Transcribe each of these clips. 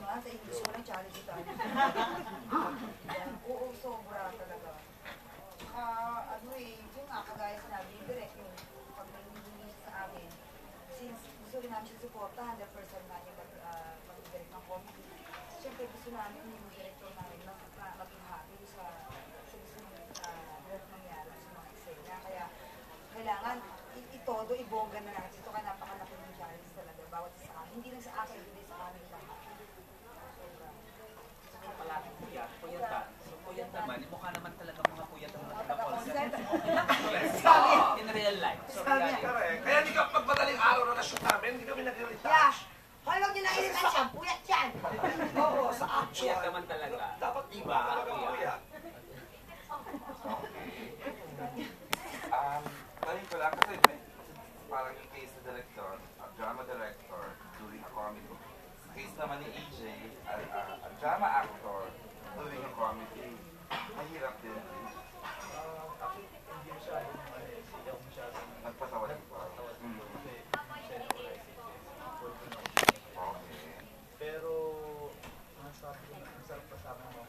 naman, sa English mo lang challenge ito. Oo, sobra talaga. Ano yung nga, kagaya sinabi, direct yung pag nangyayari sa amin, since gusto rin namin siya supporta, 100% na yung mag-direct ng comedy. Siyempre gusto namin yung director namin maging happy sa gusto ng mangyari sa mga eksena. Kaya kailangan itodo, ibongga na natin. Ito kaya napakalaki ng challenge talaga, bawat sa amin. Hindi lang sa akin, hindi sa amin lahat. Palagi puyatan. So puyat naman, mukha naman talaga mga puyat ang mga taga-concept. In real life. So kaya hindi ka pagmadaling araw na na-shoot namin, hindi kami nag-retouch. Huwag nyo na iritan siya, puyat yan! Oo, sa actual. puyat naman talaga. Dapat Iba, puyat. Tarin ko lang kasi parang yung case na director, drama director, doing a comedy. Case naman ni EJ, a drama actor, doing a comedy. Mahirap din. Actually, hindi masyadong siyaw masyadong Nagpatawa din po. Okay. Pero, masabi ko na, masarap kasama mo.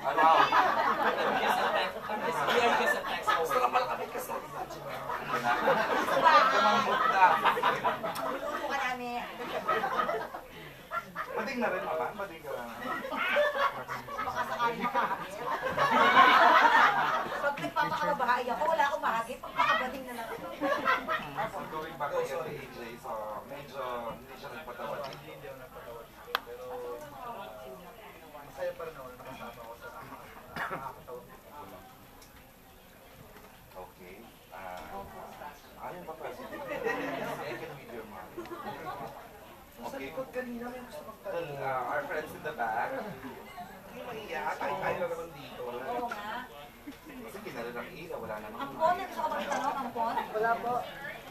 Ano? Gusto na pala kami kasi. Kamambot na. Luluto ka namin. Bading na rin naman, bading ka lang. Baka sakali makakakit. Pag nagpapakababahay ako, wala akong mahagit. Pagpakabading na lang ako. So going back again to EJ, so medyo hindi siya nagpatawa dito. Hindi ako nagpatawa dito. Pero, masaya pa rin ako na nakasama ko sa nakakatawa. Okay. Ayun pa president. Second video mo. Okay. Kanina may gusto magtanong. Our friends in the back. Hindi maiyak, kahit tayo lang naman dito. Oo nga. Kasi kinala ng ilaw, wala namang Ampon, gusto ko bang tanong, Ampon? Wala po.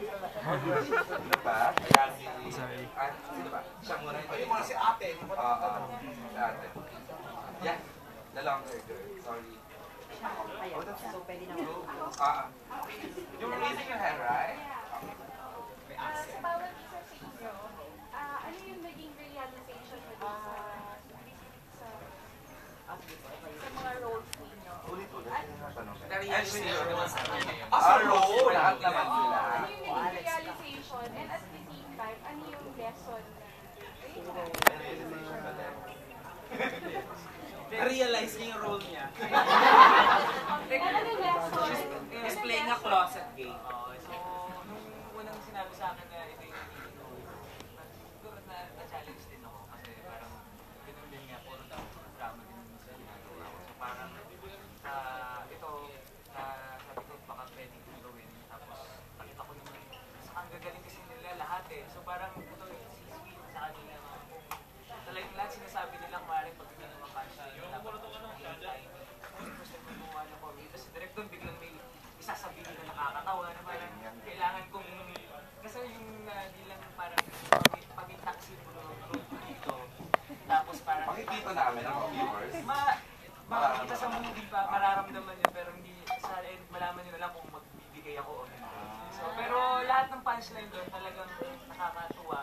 in the back. Ayan si... Sino ba? Siya muna ito. Yung mga si ate. Ate. Yeah. The long hair girl. Sorry. Ayan, so pwede na. You're raising your hair, right? Sa bawat isa sa inyo, ano yung naging realization mo sa mga roles ninyo? Ulit-ulit. Na-realization naman sa kanya yun. Role. Lahat naman sila. Ano yung naging realization and at the same time, ano yung lesson na Na-realize niya yung role niya. ano yung lesson? He's playing a closet game. So, nung unang sinabi sa akin na ito yung siguro na-challenge din ako. Kasi parang, ganun din nga, puro drama din sa ginagawa ko. So parang, ito, sabi ko, baka pwede kong gawin. Tapos, nakita ko naman, ang gagaling kasi nila lahat eh. So parang, ito yung sweet sa kanila. Talagang lahat sinasabi nilang maaaring pag hindi naman kasha. Tapos, gumawa ng comedy. Tapos, direct doon, biglang may isasabihin na nakakatawa na parang kailangan kong kasi yung di lang parang pag-intact simbolo ng group dito. Tapos parang Makikita namin ang viewers. makikita sa movie pa, mararamdaman nyo pero hindi sa end, malaman nyo na lang kung magbibigay ako o hindi. So, pero lahat ng punchline doon talagang nakakatuwa.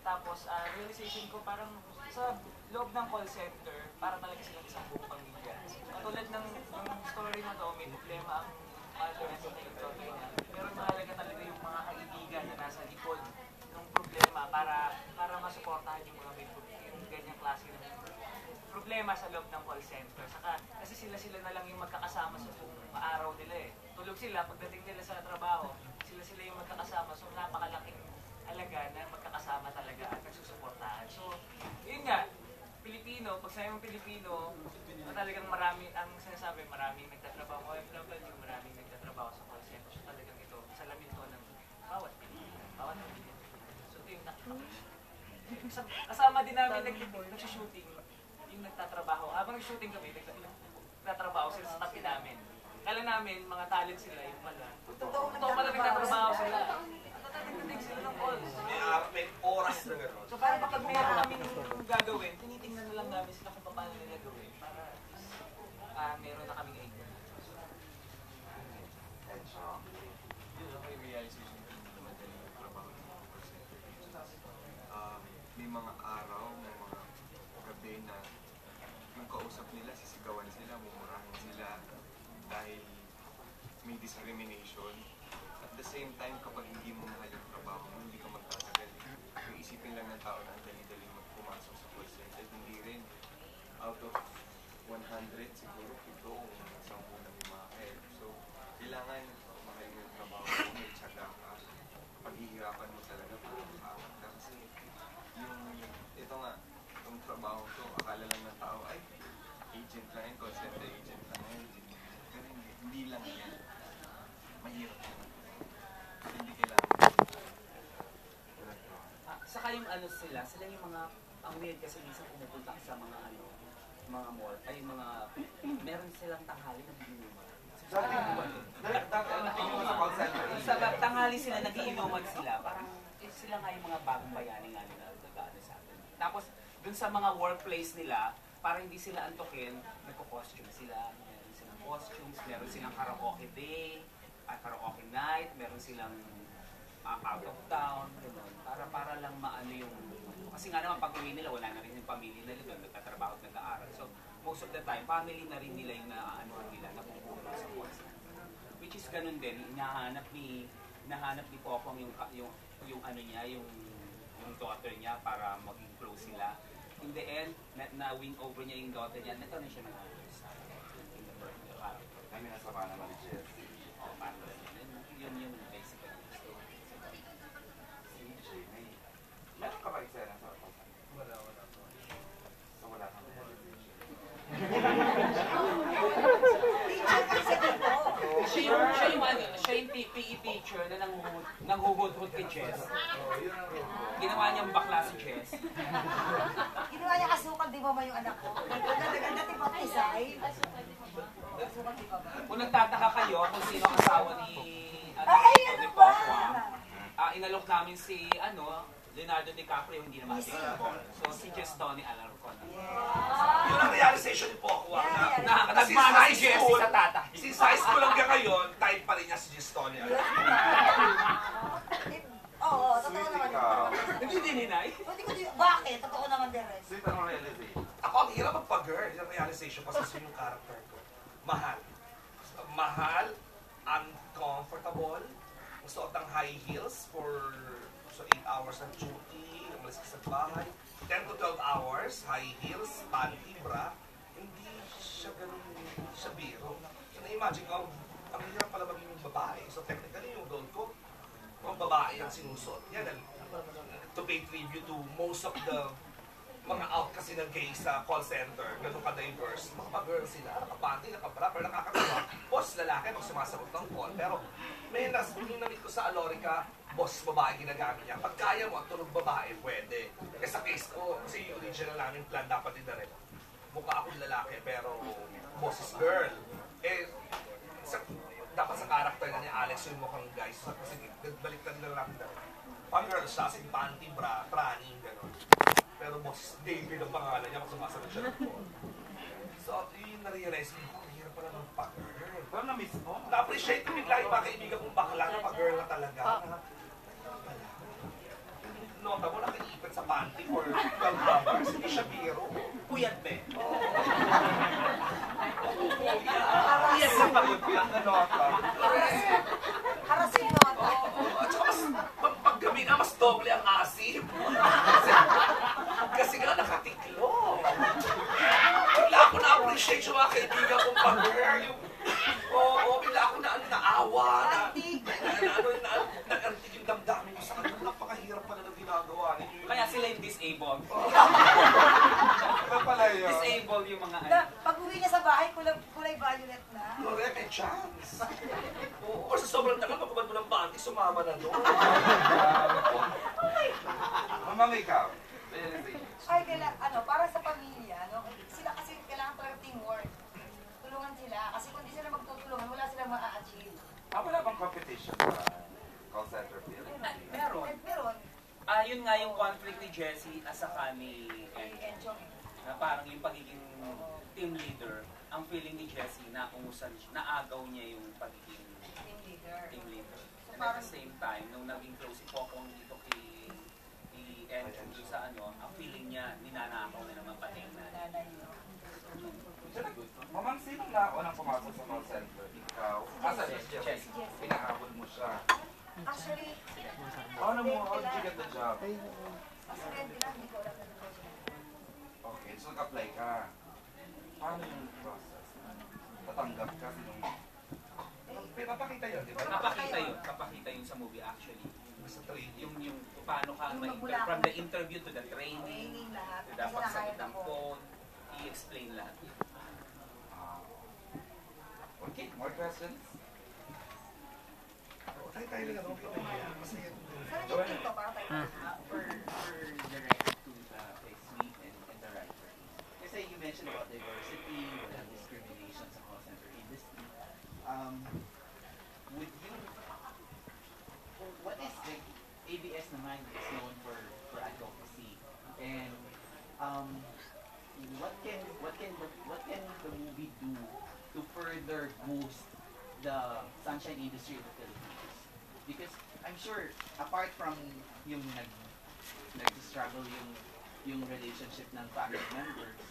Tapos realization ko parang sa loob ng call center, para talaga silang isang buong pamilya. Katulad ng story na to, may problema ang mother at yung daughter niya. Pero mahalaga talaga yung mga kaibigan na nasa likod ng problema para masuportahan yung mga may yung ganyang klase ng problema sa loob ng call center. Saka, kasi sila na lang yung magkakasama sa buong araw nila eh. Tulog sila, pagdating nila sa trabaho, sila yung magkakasama. So, napakalaking halaga na magkakasama talaga at nagsusuportahan. So, yun nga, Pilipino, pag sabi mong Pilipino, talagang marami, ang sinasabi, maraming nagtatrabaho OFW, maraming nagtatrabaho sa call center. So, talagang ito, salamin ko ng bawat Pilipino, bawat Pilipino. So, ito yung kasama din namin nag-shooting, yung nagtatrabaho. Habang nag-shooting kami, nagtatrabaho sila sa tabi namin. Kala namin, mga talent sila, yung pala. Totoo pala nagtatrabaho sila. Nagtatrabaho sila ng calls. May oras na gano'n. So parang kapag meron kami gagawin, tinitingnan na lang namin sila kung paano nila gawin para meron na kaming idea. And so, Yun ang realization ko naman talaga. may mga araw, may mga gabi na yung kausap nila, sisigawan sila, mumurahin sila dahil may discrimination. At the same time, kapag hindi mo mahal yung trabaho mo, hindi ka magtatagal. Yung isipin lang ng tao na ang dali-dali pumasok sa call center, hindi rin. Out of 100, siguro ito kung 10 na may mahal. So, kailangan mahal yung trabaho mo, may tsaga ka. Paghihirapan mo talaga para makaangat ka. Kasi ito nga, yung trabaho to, akala lang ng tao, ay, agent lang yan, call center agent lang yan. Pero hindi lang yan. Mahirap yan. Hindi kailangan. Saka yung ano sila yung mga, ang weird kasi minsan pumupunta sa mga mga mall, ay mga, meron silang tanghali na bininuman. Sa tanghali sila, nagiinuman sila, parang sila nga yung mga bagong bayani nga nila nag-ano sa atin. Tapos, dun sa mga workplace nila, para hindi sila antokin, nagko-costume sila, meron silang costumes, meron silang karaoke day, karaoke night, meron silang out of town, gano'n. Para lang maano yung, kasi nga naman pag-uwi nila, wala na rin yung pamilya nila doon, nagtatrabaho at nag-aaral. So, most of the time, family na rin nila yung naano nila, napupuno sa course. Which is ganun din, nahanap ni Popong yung ano niya, yung daughter niya para maging close sila. In the end, na-win over niya yung daughter niya, nagkaroon siya ng halos. Kami nasama naman ni Jess. Oo, parang yun yung basically. Meron ka ba eksena sa ako? Wala. So wala kang realization. Siya yung PE teacher na nanghuhud-hud kay Jess. Ginawa niyang bakla si Jess. Ginawa niya kasukal, di ba ba yung anak ko? Ganda-ganda tipang isay. Kasukal, di ba ba? Kung nagtataka kayo kung sino ang asawa ni Ay, ano ba? inalok namin si Leonardo DiCaprio, hindi naman si Paul. So si Jess Tony Alarcon. Yun ang realization ni Pokwa na kasi Nagmana si high Jess school, sa tata. since high school lang niya ngayon, type pa rin niya si Gistoni. Oo, totoo naman. Hindi dininay. Bakit? Totoo naman din rin. Sweet ang realization. Ako, ang hirap magpa-girl. Yung realization kasi yung character ko. Mahal. Mahal, uncomfortable, suot ng high heels for 8 hours ng duty, umalis ka sa bahay, 10 to 12 hours, high heels, panty, bra, hindi siya ganun, hindi siya biro. So na-imagine ko, ang hirap pala maging babae. So technically yung role ko, kung babae ang sinusuot. Yan, to pay tribute to most of the mga out kasi ng gay sa call center, ganun ka-diverse, mga girl sila, nakapanty, nakabra, pero nakakatawa. Boss, lalaki, pag sumasagot ng call. Pero may namit ko sa Alorica, boss, babae ginagamit niya. Pag kaya mo, ang tunog babae, pwede. Kasi sa case ko, kasi yung original namin plan dapat din na rin. Mukha akong lalaki, pero boss is girl. Dapat sa character na ni Alex yung mukhang guys. Kasi baliktad na natin na rin. Pag girl siya, sin panty, bra, tranny, gano'n. Pero boss David ang pangalan niya kung sumasagot siya ng call. So, yun na-realize ko, ang hirap pala ng pag-girl. Pero na-miss mo. Na-appreciate ko bigla yung mga kaibigan kong bakla na pag-girl na talaga. Nota mo, nakaipit sa panty for 12 hours. Hindi siya biro. Puyat be. Yes, sa pag-puyat na nota. Harasin mo ito. At saka pag gabi na, mas doble ang asim. Kasi nga nakatiklo. Bigla ako na-appreciate yung mga kaibigan kong pag-girl. Bigla ako naawa. Nag-antig yung damdamin ko sa kanila. Napakahirap pala ng ginagawa ninyo. Kaya sila yung disabled. Ano pala yun? Disabled yung mga Pag uwi niya sa bahay, kulay violet na. Correct, may chance. Or sa sobrang tagal, pagkabad mo ng panty, sumama na doon. Mamang ikaw. Realization. Ay, para sa pamilya, sila kasi kailangan talaga teamwork. Tulungan sila. Kasi kung di sila magtutulungan, wala silang ma-achieve. Wala bang competition sa call center field? Meron. Meron. Yun nga yung conflict ni Jessie at saka ni Enchong. na parang yung pagiging team leader, ang feeling ni Jessie na umusan siya, naagaw niya yung pagiging Team leader. team leader. So, And at the same time, nung naging close si Pokong dito kay And dun sa ang feeling niya, ninanakaw na naman pati yung nanay. Nanay niyo. Mamang, sino na unang pumasok sa call center? Ikaw? Asa Yes, siya? yes. Pinahabol mo siya. Actually, How did you get the job? mas ready lang, hindi ko alam na nag Okay, so nag-apply ka. Paano yung process? Tatanggap ka? Pinapakita yun, di ba? Papakita yun sa movie actually. Sa training. Yung paano ka from the interview to the training, Training lahat. to Kasi the pagsagot nakahit ng ako. phone, i-explain lahat. Okay, more questions? Tayo lang ako kita niya. Kasi Saan yung team ko para tayo? For direct to the suite and the writer. Kasi you mentioned about diversity, wala discrimination sa call center industry. Would you, what is like, ABS naman is known for advocacy, and what can the movie do to further boost the sunshine industry in the Philippines? Because I'm sure, apart from yung nag-struggle yung relationship ng family members,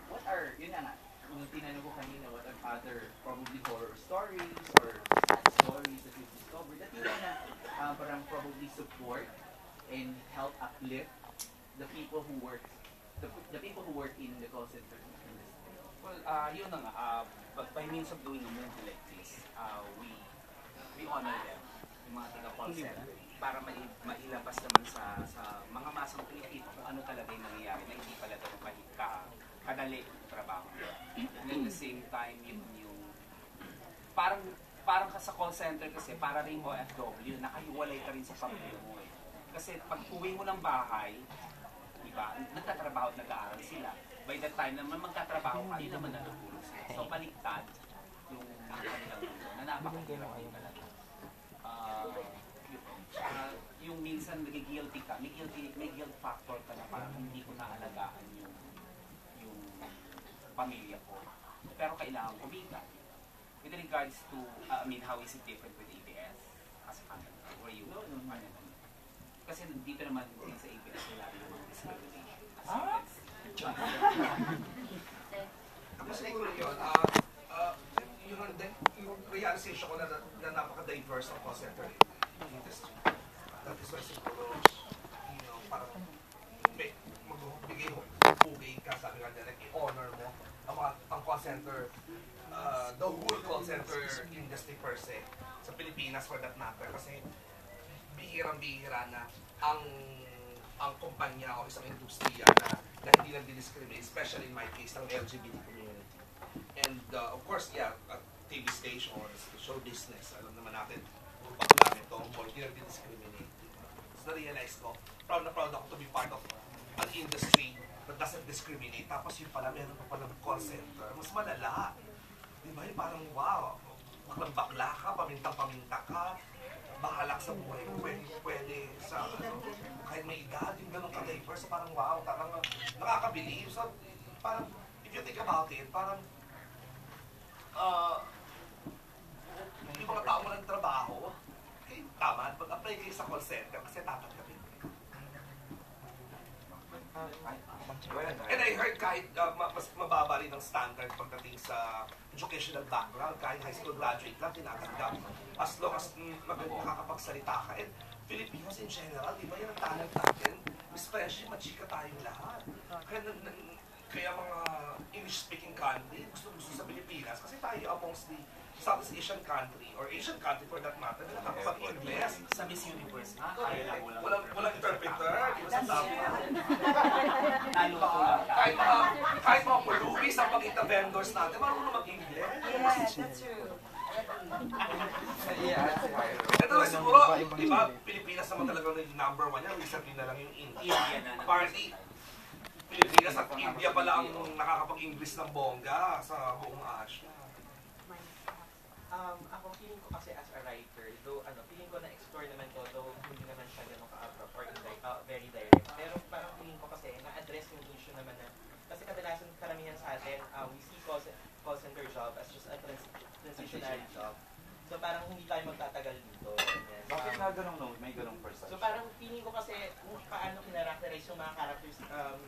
what are, yun nga, yung tinanong ko kanina, what are other probably horror stories or sad stories that you've discovered that you wanna parang probably support and help uplift the people who work in the call center industry? Well, yun na nga, by means of doing a movie like this, we honor them, yung mga taga-call center, para mailabas naman sa mga masang Pilipino kung ano talaga yung nangyayari na hindi pala ganun kadali yung trabaho. And at the same time, yung parang ka sa call center kasi, para rin mo OFW, nakahiwalay ka rin sa pamilya mo eh. Kasi pag uwi mo ng bahay, diba, nagtatrabaho at nag-aaral sila. By the time naman magtatrabaho ka, hindi naman natutulog sila. So, baliktad yung kanilang mundo na napakahirap din talaga. Yung minsan nagigilty ka, may guilt factor ka na parang hindi ko naalagaan yung pamilya ko. Pero kailangan kumita. With regards to, how is it different with ABS as a company? Were you, kasi dito naman din sa ABS wala yung mga discrimination. Ako siguro yun, yung realization ko na napaka-diverse ng call center industry. That is why siguro, parang magbigay hugay ka, sabi nga nila, i-honor mo ang call center, the whole call center industry per se, sa Pilipinas for that matter, kasi bihirang-bihira na ang kumpanya o isang industriya na hindi nag-discriminate, especially in my case, ng LGBT community. And of course, TV stations, show business, alam naman natin, puro bakla nito, hindi nag-discriminate. So na-realize ko, proud na proud ako to be part of an industry that doesn't discriminate. Tapos yung pala, meron pa pala call center, mas malala. Di ba? Yung parang, wow, baklang-bakla ka, pamintang-paminta ka, bahalak sa buhay mo, pwede sa, kahit may edad, yung ganun ka-diverse, parang wow, parang nakakabilib. So, parang, if you think about it, parang, yung mga tao walang trabaho, tama, mag-apply kayo sa call center kasi tatanggapin. And I heard kahit mas mababa rin ang standard pagdating sa educational background, kahit high school graduate lang, tinatanggap. As long as makakapagsalita ka. And Filipinos in general, di ba yan ang talent natin? Especially, machika tayong lahat. Kaya mga English-speaking country, gusto sa Pilipinas kasi tayo amongst the Southeast Asian country, or Asian country for that matter, na nakakapag-Ingles. Sa Miss Universe, kaya lang Walang interpreter, di ba sa tama? Naluto lang. Kahit mga pulubis ang pag-ita vendors natin, marunong mag-Ingles. Yes, that's true. Ito na siguro, di ba, Pilipinas naman talaga yung number one yan, recently na lang yung India. Apparently, Pilipinas at India pala ang nakakapag-English ng bongga sa buong Asia. Ako feeling ko kasi as a writer, though feeling ko na-explore naman to, though hindi naman siya ganun ka-abrupt or very direct. Pero parang feeling ko kasi na-address yung issue naman na, kasi kadalasan karamihan sa atin, we see call center job as just a transitionary job. So parang hindi tayo magtatagal dito. Bakit ganong note, may ganong perception. So parang feeling ko kasi kung paano kinaracterize yung mga characters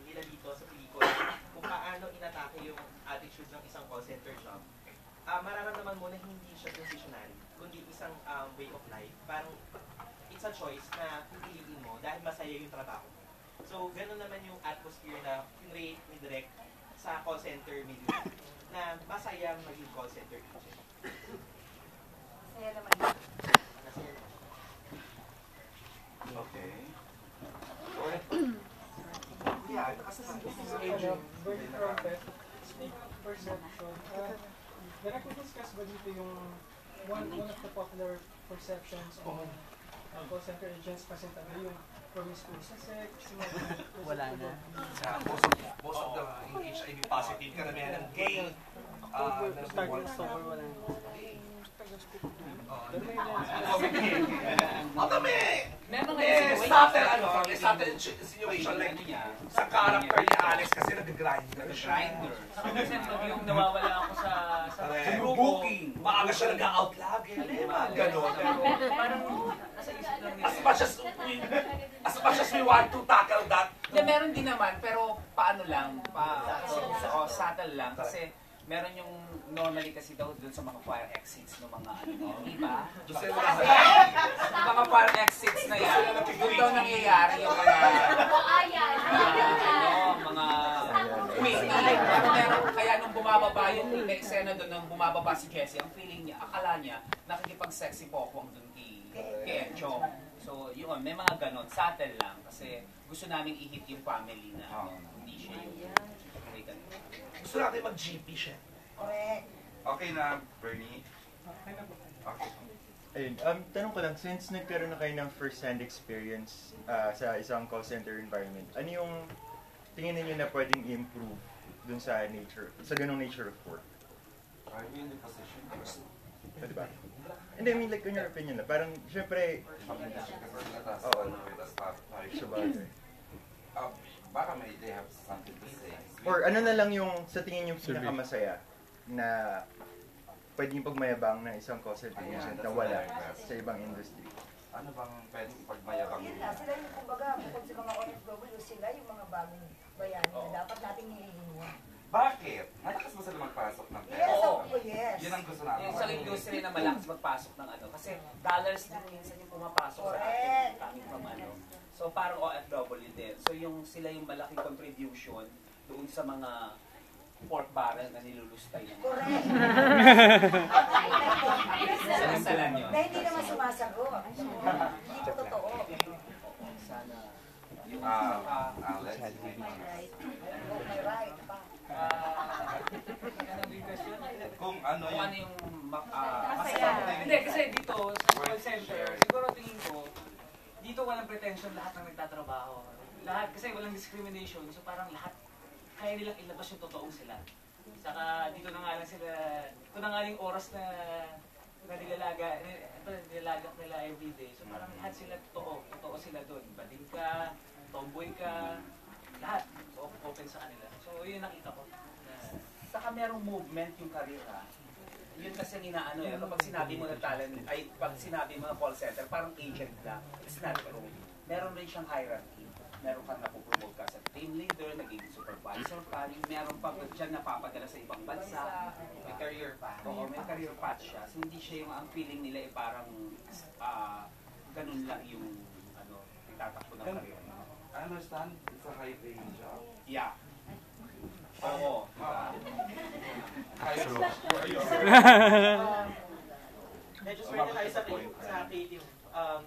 nila dito sa pelikula, kung paano inatake yung attitude ng isang call center job, mararamdaman mo na hindi siya transitionary, kundi isang way of life. Parang it's a choice na pipiliin mo dahil masaya yung trabaho mo. So gano'n naman yung atmosphere na kinrate ni Direk sa call center milieu, na masayang maging call center agent. Masaya naman. Masaya naman. Okay. Yeah, kasi Going from that perception, nakaka-discuss ba dito yung one of the popular perceptions on call center agents kasi talaga yung promiscuous sa sex, Wala na. Most of the HIV positive, karamihan ng gay, wala na. May subtle situation like sa character ni Alex kasi nag-grinder siya. Saka minsan pag yung nawawala ako sa grupo, Booking. Maaga siya nag-out lagi. Ganon. parang nasa isip lang nila. As much as we want to tackle that, Hindi, meron din naman, pero paano lang, subtle lang. Kasi meron yung normally kasi daw dun sa mga fire exits ng mga iba. Yung mga fire exits na yan, doon daw nangyayari yung mga waiting. Pero kaya nung bumababa yung eksena doon, nung bumababa si Jessie, ang feeling niya, akala niya, nakikipag-sexy pokwang doon kay Encho. So, yun, may mga ganon, subtle lang. Kasi gusto namin i-hit yung family na hindi siya yung gusto natin mag-GP siya. Correct. Okay na, Bernie? Okay. Ayun, tanong ko lang, since nagkaroon na kayo ng first-hand experience sa isang call center environment, ano yung tingin ninyo na pwedeng i-improve dun sa ganong nature of work? Are you in the position? Diba? Hindi, I mean, like, in your opinion na, parang, syempre, baka they have something to say. or ano na lang yung, sa tingin yung pinakamasaya na pwedeng pagmayabang ng isang call center agent na wala sa ibang industry? Ano bang pwedeng pagmayabang Yun na, sila yung kumbaga, bukod sa mga OFW, sila yung mga bagong bayani na dapat nating nililingwan. Bakit? Malakas ba sila magpasok ng pera? Yes, yes. Yun ang gusto namin. yung sa industry na malakas magpasok ng kasi dollars din minsan yung pumapasok sa atin coming from So parang OFW din. So sila yung malaking contribution doon sa mga pork barrel na nilulustay ng Correct. Salan yun. Na hindi naman sumasagot. Hindi ko totoo. Sana Let's see. Okay, right. Kung ano kung yung... ano yung Hindi, kasi dito, sa call center, siguro tingin ko, dito walang pretension lahat ng nagtatrabaho. Lahat, kasi walang discrimination, so parang lahat, kaya nilang ilabas yung totoong sila. Saka dito na nga lang sila, ito na nga yung oras na nilalaga nila everyday. So parang lahat sila totoo sila doon. Bading ka, tomboy ka, lahat. So open sa kanila. So yun nakita ko. Saka merong movement yung karera. Yun kasi ninaano kapag sinabi mo na talent, pag sinabi mo na call center, parang agent lang. It's not true. Meron rin siyang hierarchy. Meron kang napupromote ka sa team leader, naging supervisor ka, meron pang dyan napapadala sa ibang bansa. May career path. Oo, may career path siya. So, hindi siya yung ang feeling nila parang ganun lang yung itatakbo ng career. I understand it's a high-paying job. Yeah. Oo. Medyo swerte tayo sa creative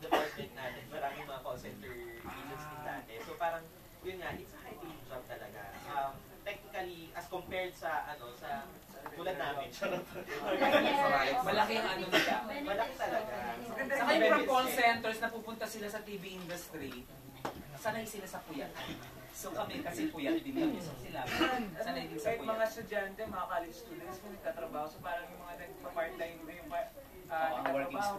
department natin. Maraming mga call center agents din dati. So parang, yun nga, it's a high-paying job talaga. Technically, as compared sa tulad namin. Malaki ang nila. Malaki talaga. Saka yung from call centers na pupunta sila sa TV industry, sanay sila sa puyat. So kami kasi puyat din kami. So sila, sanay din sa Kahit puyat. mga estudyante, mga college students, kung nagtatrabaho, so parang yung mga nagpa-part-time, yung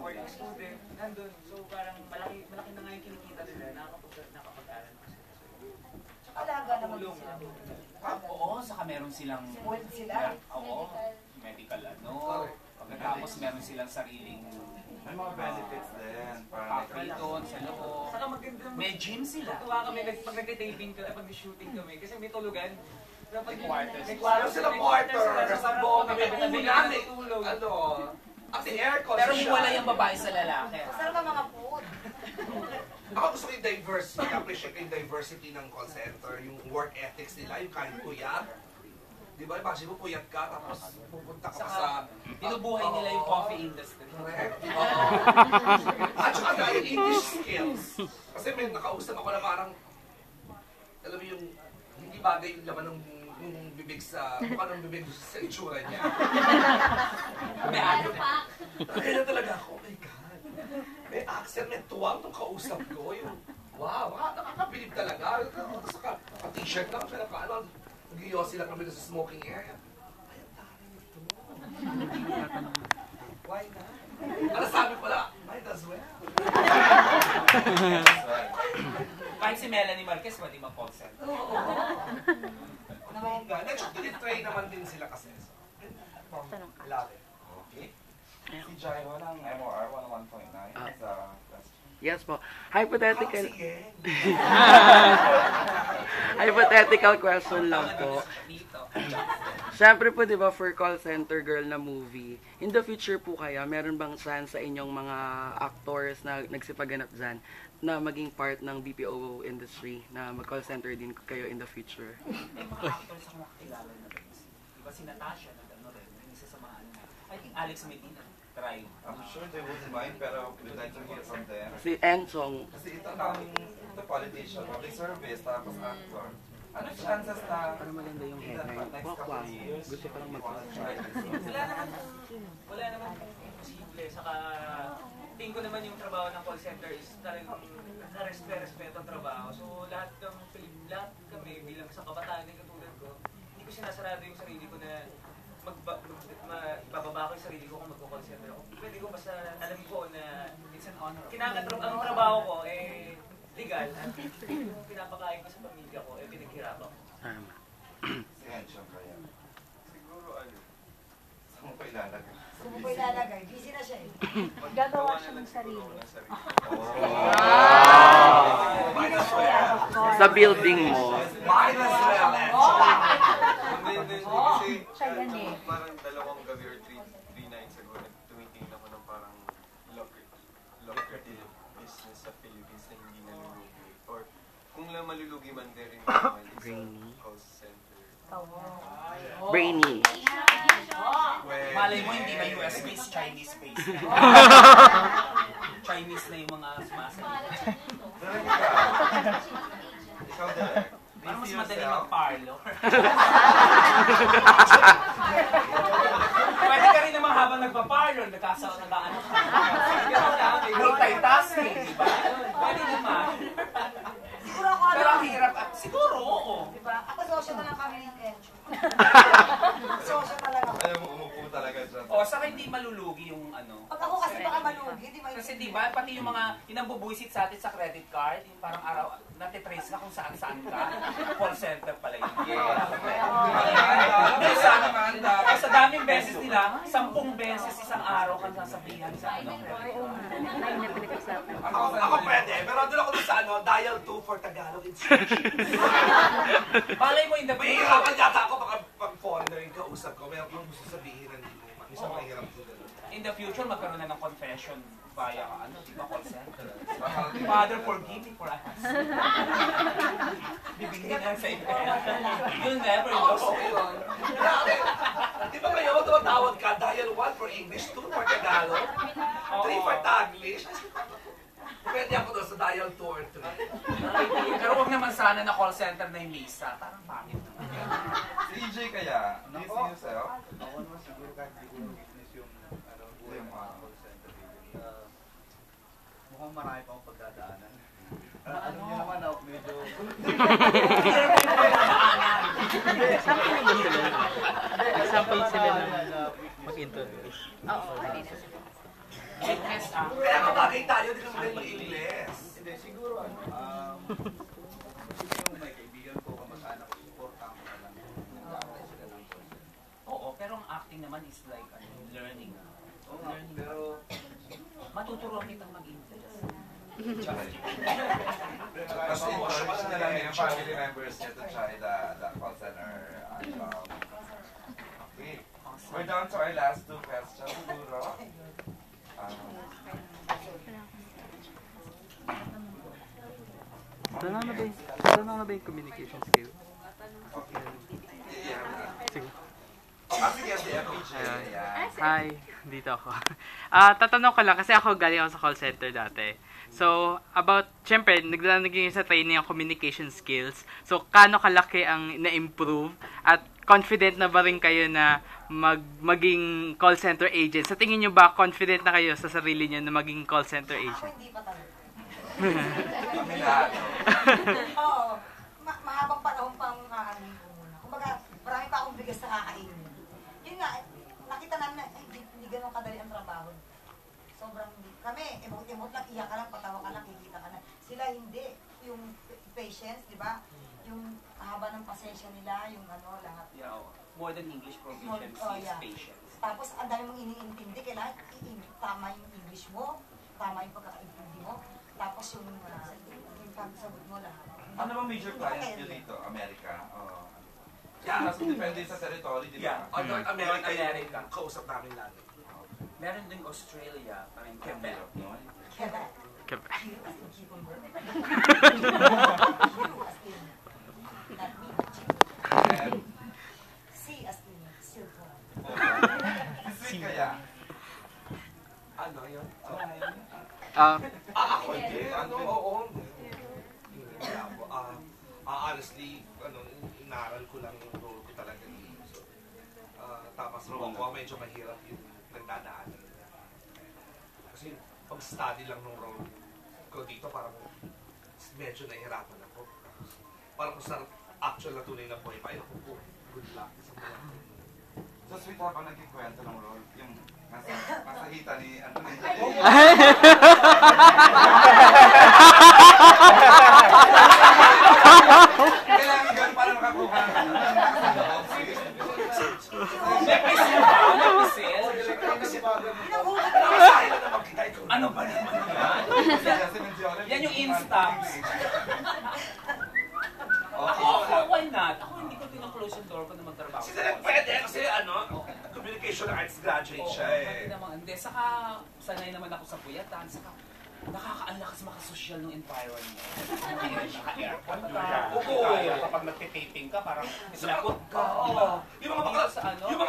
working student, nandun. So parang malaki na nga yung kinikita nila, nakakapag-aral pa sila. Alaga naman sila. Oo, saka meron silang... Spoiled sila. Oo, medical Pagkatapos meron silang sariling May mga benefits din. free doon sa loob. Saka maganda. May gym sila. Tuwa kami pag nag-taping kami, pag shooting kami. Kasi may tulugan. Dapat May quarters. May Meron sila quarter, sa buong kami unan eh. Tulog. Ano, at the aircon Pero siya. hiwalay ang babae sa lalaki. Masarap ang mga food. Ako gusto ko yung diversity, appreciate ko yung diversity ng call center, yung work ethics nila, yung kahit puyat. Di ba, imagine mo puyat ka, tapos pupunta ka pa sa... Binubuhay nila yung coffee industry. Correct? Oo. At saka dahil English skills. Kasi may nakausap ako na parang, alam mo yung, hindi bagay yung laman ng bibig sa, mukha ng bibig sa itsura niya. May ano pa. Kaya talaga ako, oh my God. May accent, may tuwang nung kausap ko. Yung, wow, nakakabilib talaga. Saka, t-shirt lang, kaya ano, nag-iyosi lang kami sa smoking area. Ay, ang taray nito. Why not? Ano sabi pala? Might as well. Kahit si Melanie Marquez, pwede mag-call center. Oo. Nangongga. Nag-train naman din sila kasi. Love it. Okay. Si Jairo ng MOR 101.9 sa Yes po. Hypothetical. Ah, sige. Hypothetical question lang po. Siyempre po, di ba, for call center girl na movie, in the future po kaya, meron bang chance sa inyong mga actors na nagsipaganap dyan na maging part ng BPO industry, na mag-call center din kayo in the future? May mga actors akong makakilala na rin. Diba si Natasha, nag-ano rin, yung isa sa mga ano na. I think Alex Medina, try. I'm sure they wouldn't mind, pero we'd like to hear from them. Si Ensong. Kasi ito politician, public service, tapos actor. Ano chances na... Para maganda yung headline. Wow, gusto ko lang Wala naman imposible. Saka, tingin ko naman yung trabaho ng call center is talagang respeto ang trabaho. So, lahat kami bilang sa kabataan na katulad ko, hindi ko sinasarado yung sarili ko na ibababa ko yung sarili ko kung mag-call center ako. Pwede ko basta alam ko na it's an honor. Ang trabaho ko legal at pinapakain ko sa pamilya ko, pinaghirapan ko. Tama. Si Enchong kaya. Siguro Saan mo pa ilalagay? Kung mo po ilalagay, busy na siya eh. Gagawa siya ng sarili. Sa building mo. Might as well, Hindi, kasi Siya yan eh. parang dalawang gabi or three nights ago, tumitingin ako ng parang lucrative business sa Philippines na hindi nalulugi. Or kung lang malulugi man there in naman is a call center. Brainy. Malay mo, hindi na US based, Chinese based. Chinese na yung mga sumasalit. Ikaw direct. Parang mas madali mag-parlor. Pwede ka rin naman habang nagpa-parlor, nag-ano ka. Multitasking, di ba? Pwede naman. Siguro ako Pero ang hirap, siguro, oo. Diba? Ako sosyo na lang kami ng Encho. Sosyo na lang ako. Ayaw mo umupo talaga dyan. O, saka hindi malulugi yung ano. Pag ako kasi baka malugi, di ba? Kasi di ba, pati yung mga inambubuisit sa atin sa credit card, yung parang araw, natitrace ka kung saan-saan ka. Call center pala yun. Sa daming beses nila, 10 beses isang araw kang sasabihan sa ano, credit card. Ako pwede, pero doon ako sa dial 2 for Tagalog instructions. Malay mo in the future. Mahirapan yata ako pag foreigner yung kausap ko. Meron kong gusto sabihin ng hindi mo. Minsan mahirap ko ganun. In the future, magkaroon na ng confession via, di ba, call center. Father, forgive me for us. Bibigyan na sa inyo. You'll never know. Okay yun. Di ba kayo, tumatawag ka, dial 1 for English, 2 for Tagalog, 3 for Taglish. Pwede ako doon sa dial 2 or 3. Pero huwag naman sana na call center na yung Lisa. Parang pangit naman. Si EJ kaya, do you see yourself? Ako naman siguro kahit hindi ko witness yung buhay ng mga call center. Mukhang marami pa akong pagdadaanan. Ano nyo naman ako medyo... Example sila na mag-interview. Oo, Kaya kabagay tayo, di naman kayo mag-Ingles. Hindi, siguro yung may kaibigan ko, kamag-anak ko, supportahan ko na lang. Nag-apply sila ng call center. Oo, pero ang acting naman is like learning. Oo nga, pero... Matuturuan kitang mag-English. Tapos encourage nila yung family members niya to try the call center job. Okay. We're down to our last two questions, siguro. Tanong na ba yung communication skill? Okay. Sige. Sige, si FJ. Hi, dito ako. Tatanong ko lang kasi ako galing ako sa call center dati. So, syempre, naging sa training ang communication skills. So, kano kalaki ang na-improve at confident na ba rin kayo na maging call center agent? Sa tingin nyo ba, confident na kayo sa sarili nyo na maging call center Ako agent? hindi pa talaga. Oo. Mahabang panahon pang aanin ko muna. Kumbaga, marami pa akong bigas na kakainin. Yun nga, nakita namin na hindi ganun kadali ang trabaho. Sobrang kami, emot-emot lang, iyak ka lang, patawa ka lang, kikita ka na. Sila hindi. Yung patience, di ba? Yung haba ng pasensya nila, yung ano, lahat. Yeah, more than English proficiency is patience. Tapos, ang dami mong iniintindi, kailangan tama yung English mo, tama yung pagkakaintindi mo, tapos yung pagsagot mo lahat. Ano bang major clients nyo dito? Amerika? Kasi depende sa territory, di ba? Yeah, North America yung kausap namin lagi. Meron din Australia, parang Quebec. Quebec. Quebec. C as in silver. C kaya? Ano yun? Ako hindi. Oo. Honestly, inaral ko lang yung role ko talaga. So, tapos ako, medyo mahirap yung nagdadaanan. Kasi pag-study lang ng role ko dito, parang medyo nahihirapan ako. Parang kung sa actual na tunay na buhay pa, ayun ako, good luck sa mga. So sweet habang nagkikwento ng role, yung nasa hita ni Anthony. Kailangan gano'n para makakuha ng ano ba naman yan? Yan yung instamps. Ako, why not? Ako hindi ko pinaklose yung door ko na magtrabaho. Kasi pwede, kasi communication arts graduate siya eh. Hindi, saka sanay naman ako sa puyatan, saka nakakaalakas makasosyal ng environment. Naka-aircon ka. Kapag nagtitaping ka, parang islakot ka. Yung mga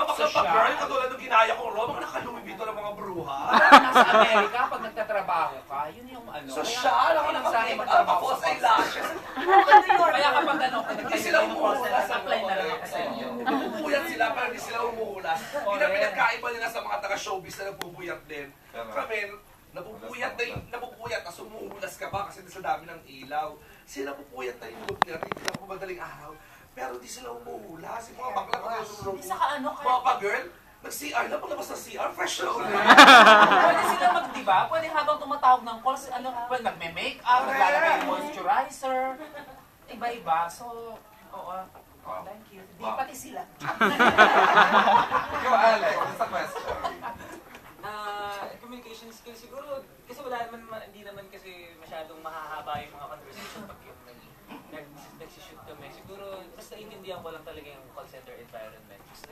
bakla pa-girl, katulad ng ginaya kong role, mga nakaluwibito ng mga bruha. Nasa Amerika, pag nagtatrabaho ka, yun yung ano. Sosyal, ako nakasahin magtrabaho sa eyelashes. Kaya kapag hindi sila umuhulas. apply na lang ako sa inyo. Napupuyat sila, pero hindi sila umuhulas. Hindi na pinagkaiba nila sa mga taga-showbiz na nagpupuyat din. Kami, napupuyat na sumuhulas ka pa kasi sa dami ng ilaw. Sila napupuyat na yung look nila, hindi na po madaling araw. Pero di sila umuhulas. Yung mga bakla ka Hindi saka ano, mga pa-girl, nag-CR na, paglabas ng CR, fresh na ulit. Pwede sila diba? Pwede habang tumatawag ng calls, pwede nagme-makeup, naglalagay ng moisturizer. Iba-iba. So, oo. Thank you. Di pati sila. Yo, Alex, sa question. Communication skills siguro, kasi hindi naman kasi masyadong mahahaba yung mga conversation pag yung nagsishoot kami. Siguro, basta intindihan ko lang talaga yung call center environment. Basta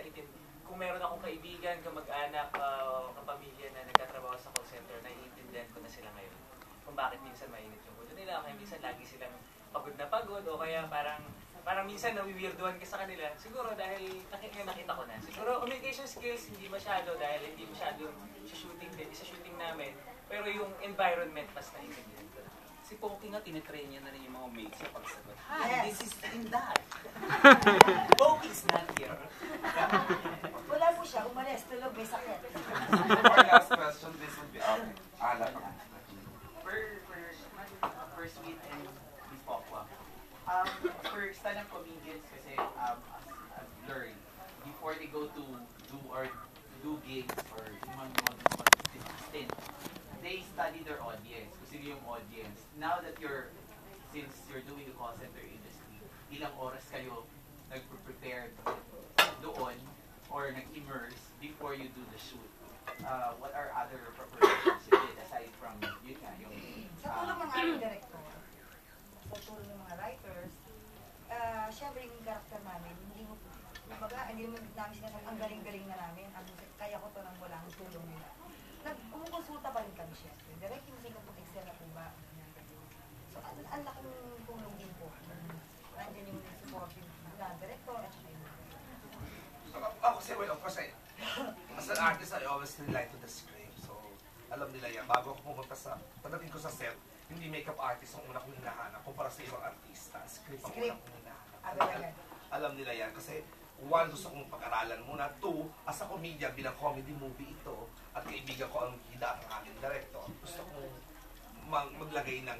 kung meron akong kaibigan, kamag-anak, kapamilya na nagtatrabaho sa call center, naiintindihan ko na sila ngayon. Kung bakit minsan mainit yung ulo nila, kaya minsan lagi silang pagod na pagod, o kaya parang minsan nawiwirduhan ka sa kanila. Siguro dahil nakita ko na. Siguro communication skills hindi masyado dahil hindi masyado sa shooting namin. Pero yung environment mas naiintindihan ko na. Si Poki nga, tinitrain niya na rin yung mga mates sa pagsagot. Hi, this is in that. Poki's not here. Wala po siya, umalis, tulog, may sakit. Our last question, this will be Ala. For Sweet and Miss Pokwa. For stand-up comedians kasi, I've learned, before they go to do gigs or stint, they study their audience. Kung sino yung audience. Now that since you're doing the call center industry, ilang oras kayo nag-prepare doon or nag-immerse before you do the shoot? What are other preparations you did aside from yun nga, yung sa tulong ng aming naging karakter namin, hindi mo namin sinasabi, ang galing-galing na namin, kaya ko to nang wala ang tulong nila. Kumukonsulta pa rin kami syempre. Direct yung sige po excel na po ba? So, ang laking tulong din po. Nandiyan yung supporting na director at saka yung Ako kasi, well, of course, as an artist, I always rely to the script. So, alam nila yan. Bago ako pumunta pagdating ko sa set, hindi makeup artist ang una kong hinahanap kumpara sa ibang artista. Script ang una kong hinahanap. Alam nila yan kasi one, gusto kong pag-aralan muna. Two, as a comedian, bilang comedy movie ito, at kaibigan ko ang hida at ang aking director, gusto kong maglagay ng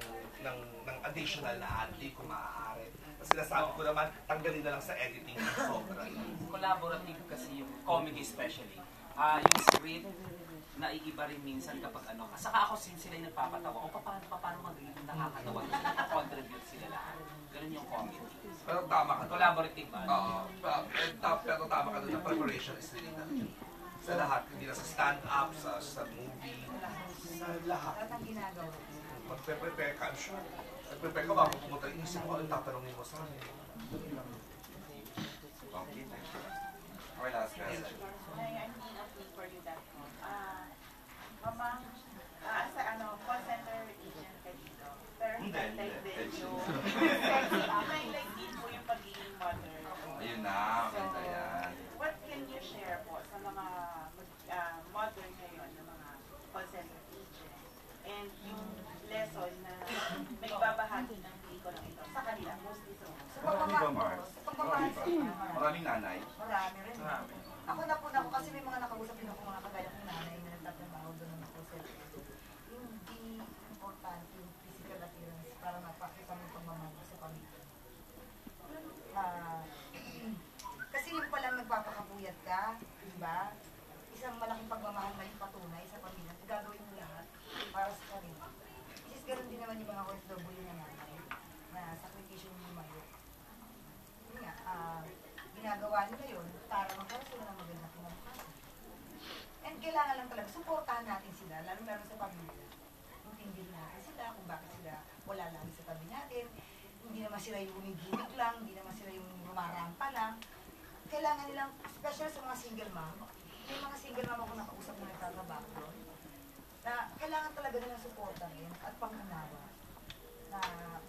additional na ad-lib kung maaari. Kasi nasabi ko naman, tanggalin na lang sa editing. Sobra. Collaborative kasi yung comedy especially. Yung script, naiiba rin minsan kapag ano. Saka ako since sila yung nagpapatawa, o paano magiging nakakatawa, contribute sila lahat. Ganun yung comedy. Pero tama ka. Collaborative ba? Oo. Pero tama ka doon, yung preparation is really done. Sa lahat, hindi na sa stand-up, sa movie, sa lahat. Lahat ng ginagawa. Magpe-prepare ka, I'm sure. Nag-prepare ka bago pumunta, inisip mo anong tatanungin mo sa akin. Okay, thank you. Our last question. I'm asking for you that. Mama, sa call center agent ka dito. Pero Hindi. medyo sexy. Like din po yung pagiging mother. Ayun na, maganda yan. What can you share po sa mga mother ngayon ng mga call center agent? And yung lesson na may babahagi ng pelikula ito sa kanila, mostly sa Maraming nanay. Marami rin. Ako na po kasi may mga nakausap din ako mga kagaya kong nanay na nagtatrabaho doon ng call center. Hindi importante yung physical appearance para mapakita mo yung pagmamahal sa pamilya. Kasi yung palang nagpapakabuyat ka, diba? Isang malaking pagmamahal na yung patunay sa pamilya. Gagawin mo lahat para sa kanila. Is ganun din naman yung mga OFW na nanay na sakripisyo yung lumayo. Yun nga, ginagawa nila yun para magkaroon sila ng magandang kinabukasan. And kailangan lang talaga, supportahan natin sila, lalo sa pamilya. Intindihin natin sila kung bakit sila wala lang sa tabi natin. Hindi naman sila yung umigimik lang, hindi naman sila yung rumarampa lang. Kailangan nilang, especially sa mga single mom, may mga single mom ako nakausap na nagtatrabaho doon, na kailangan talaga nilang supportahin at pangunawa. Na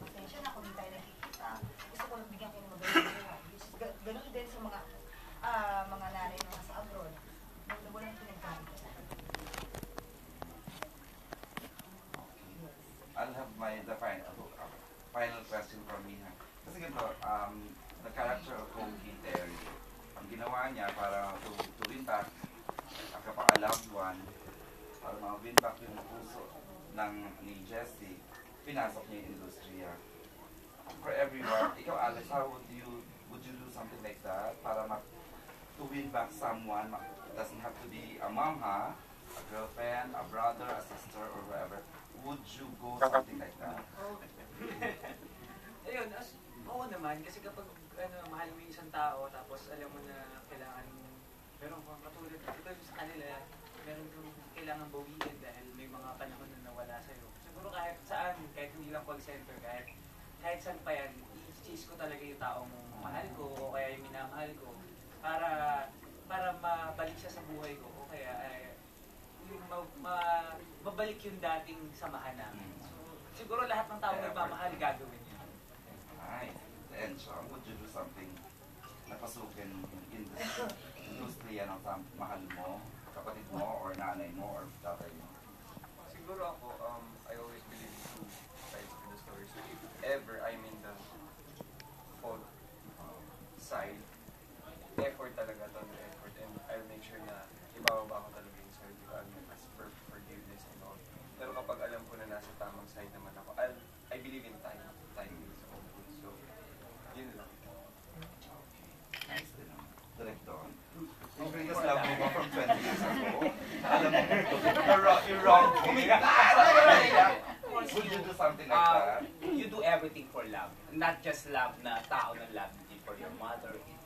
pasensya na kung hindi tayo nakikita, gusto ko lang bigyan kayo ng magandang buhay. Ganun din sa mga nanay na nasa abroad, na walang pinagkakita. I'll have the final question from me. Kasi ganito, the character of Kogi Terry, ang ginawa niya para to win back ang kapag-loved one, para ma-win back yung puso ni Jessie, pinasok niya yung industriya. For everyone, ikaw Alex, how would you do something like that para to win back someone? It doesn't have to be a mom, ha? A girlfriend, a brother, a sister, or whatever. Would you go something like that? Ayun, oo naman, kasi kapag mahal mo yung isang tao, tapos alam mo na kailangan meron kang katulad ito sa kanila, meron kang kailangan bawiin dahil may mga panahon na nawala sa'yo. Siguro kahit saan, kahit hindi lang call center, kahit saan pa yan, i-chase ko talaga yung taong mahal ko o kaya yung minamahal ko para mabalik siya sa buhay ko o kaya yung mabalik yung dating samahan namin. So, siguro lahat ng tao na nagmamahal gagawin niya. Nice. And Sean, would you do something na pasukin in the industriya ng mahal mo, kapatid mo, or nanay mo, or tatay mo? Siguro ako, I always believe in two sides of the story. So if ever I'm in the fault side, effort talaga to, effort, and I'll make sure na ibababa ko talaga yung side ko. I'll ask for forgiveness and all. Pero kapag alam ko na nasa tamang side naman ako, I believe in time. Time is all good. So, yun lang. Nice din. Director. Yung greatest love mo from 20 years ago. Alam mo, you're wrong. Would you do something like that? You do everything for love. Not just love na tao na love. For your mother, it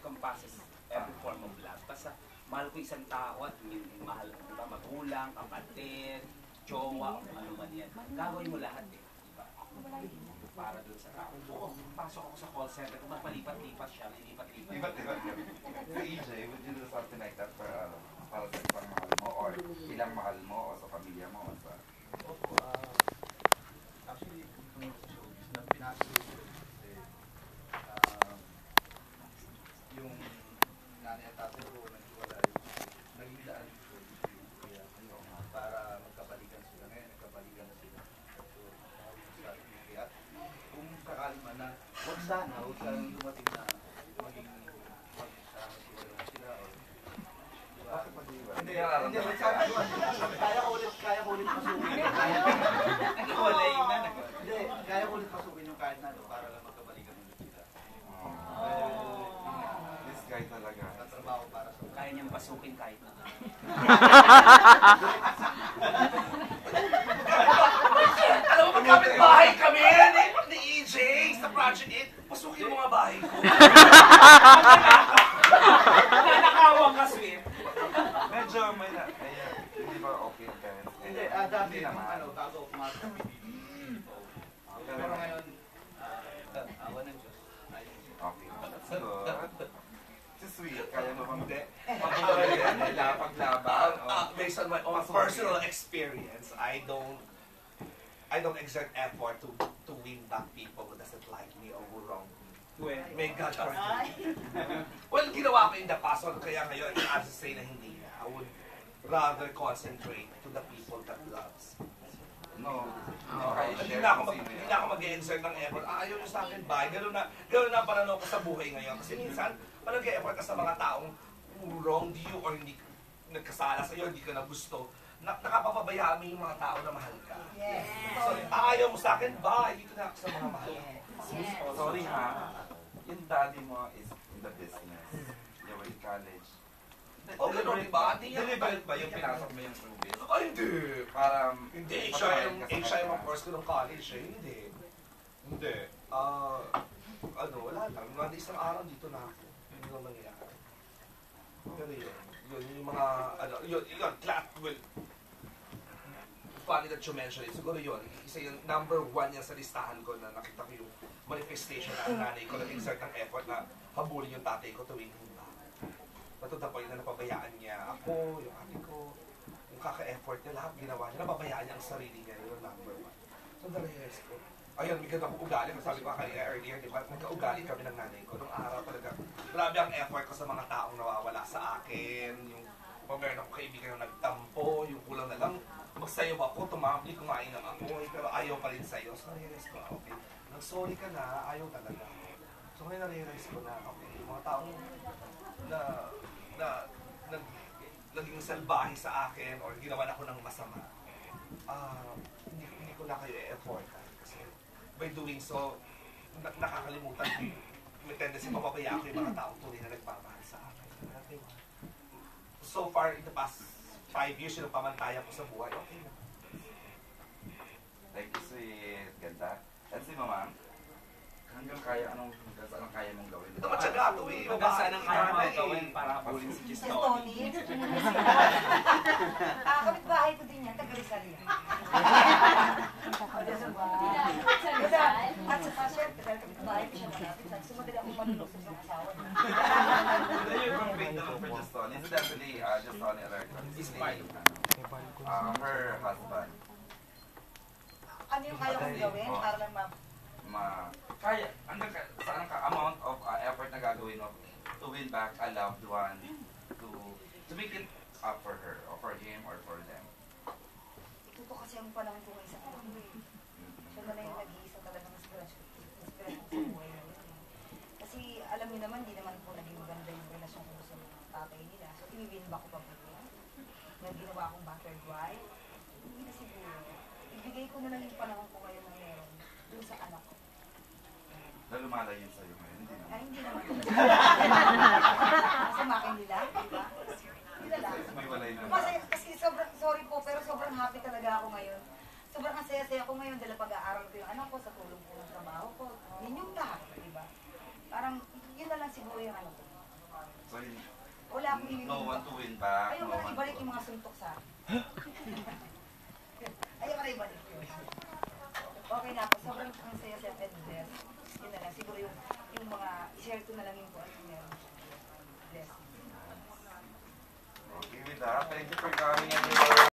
encompasses every form of love. Basta mahal ko isang tao at mahal ko, diba, magulang, kapatid, jowa, ano man yan. Gagawin mo lahat eh. Diba? para dun sa tao. Oo, pasok ako sa call center, kung magpalipat-lipat siya, lilipat-lipat. Iba't-iba. So EJ, would you do something like that for, para sa isang mahal mo or ilang mahal mo o sa pamilya mo o sa... Opo, actually, kung sa showbiz, na pinasok ko kasi yung nanay at tatay ko naghiwalay, naging daan yung showbiz yung kuya ko para magkabalikan sila. Ngayon, nagkabalikan na sila. So, sa UK. At kung sakali man na, huwag sana dumating na maging mag-iwalay sila o Bakit mag-iwalay? hindi, kaya ko ulit masukin. Nag-iwalay na. Hindi, kaya ko ulit masukin yung kahit na para lang magkabalikan ulit sila. This guy talaga. Tatrabaho para sa Kaya niyang pasukin kahit na. Alam mo, magkapit bahay kami ni EJ sa Project 8. Pasukin mo nga bahay ko. Nanakawan ka, Swift. Medyo may na... Hindi ba okay ka? Hindi, dati naman. bago pumasok sa PBB. Pero ngayon, awa ng Diyos. Okay. That's good. Si Sweet, kaya mo bang hindi? Paglaban. Based on my own personal experience, I don't exert effort to win back people who doesn't like me or who wrong me. May God forgive me. Well, ginawa ko in the past, kaya ngayon, I have to say na hindi na. I would rather concentrate to the people that loves. No. Hindi na ako mag-e-exert ng effort. Ayaw nyo sa akin, bye. Ganun na ang pananaw ko sa buhay ngayon. Kasi minsan, pag nag-e-effort ka sa mga taong wronged you or hindi nagkasala sa'yo, hindi ka na gusto, nakapapabayaan mo yung mga tao na mahal ka. Yes. So, ayaw mo sa akin, bye. Dito na ako sa mga mahal. Sorry ha. Yung daddy mo is in the business. You were in college. Oh, gano'n, diba? Deliberate ba yung pinasok mo yung showbiz? Ay, hindi. Parang... Hindi, HRM of course ko ng college eh. Hindi. Wala lang. Mga isang araw dito na ako. Hindi naman nangyayari. Pero yun yung mga, yun, well, funny that you mentioned it. Siguro yun, isa yung number 1 yan sa listahan ko na nakita ko yung manifestation na ang nanay ko nag-exert ng effort na habulin yung tatay ko tuwing himba. To the point na napabayaan niya ako, yung ate ko, yung kaka-effort niya, lahat ginawa niya, napabayaan niya ang sarili niya, yun ang number 1. So, the rest ko. Ayun, may ganda ko ugali, sabi ko kanina earlier, di ba, magka-ugali kami ng nanay ko. Nung araw talaga, grabe ang effort ko sa mga taong nawawala sa akin, yung meron akong kaibigan na nagtampo, yung kulang na lang, magsayaw ako, tumambli, kumain ng amoy, pero ayaw pa rin sa'yo. So, na-realize ko, okay, nag-sorry ka na, ayaw talaga. So, ngayon na-realize ko na, okay, yung mga taong naging salbahe sa akin or ginawan ako ng masama, hindi ko na kayo e-effort kasi by doing so, nakakalimutan ko. May tendency mapapaya ko yung mga taong tunay na nagpapahal sa akin. So far, in the past 5 years, yung pamantayan ko sa buhay, okay na. Thank you, Sweet. Ganda. At si Mama, hanggang saan kaya mong gawin? Ito matyaga ito eh. Hanggang saan ang kaya mong gawin para habulin si Si Tony. Kapit-bahay ko din yan, taga-Rizal yan. At sa pasyon, kapit-bahay ko siya malapit. Sumadali akong manunok sa asawa. Then you're compared naman for Just Tony. Incidentally, Just Tony alert. Inspired. Her husband. Ano yung kaya kong gawin para lang kaya, saan ka amount of effort na gagawin mo to win back a loved one, to make it up for her, or for him, or for them? Ito po kasi ang panahon ko ngayon sa akin. Siya na lang yung nag-iisa talagang inspirasyon sa buhay namin. Kasi alam niyo naman, di naman po naging maganda yung relasyon ko sa mga tatay nila. So, i-win back ko pa po yun. Nang ginawa akong battered wife, hindi na siguro. Ibigay ko na lang yung panahon ko ngayon na meron dun sa anak ko. Na lumalayo sa'yo ngayon, hindi naman. Ay, hindi naman. Masamakin nila, di ba? Nila lang. May walay na. Kasi sobrang, sorry po, pero sobrang happy talaga ako ngayon. Sobrang saya-saya ko ngayon dahil pag-aaral ko yung anak ko, sa tulong ko ng trabaho ko. Yun yung lahat, di ba? Parang, yun na lang siguro yung ano ko. So, Wala akong ibibigay. no one to win back. Ayaw ko na ibalik yung mga suntok sa akin. Ayaw ko na ibalik. Okay okay na ako. Sobrang saya-saya and blessed. Yun na lang. Siguro yung mga, i-share ko na lang yung kung ano meron. Blessed. Okay with that. Thank you for coming, everyone.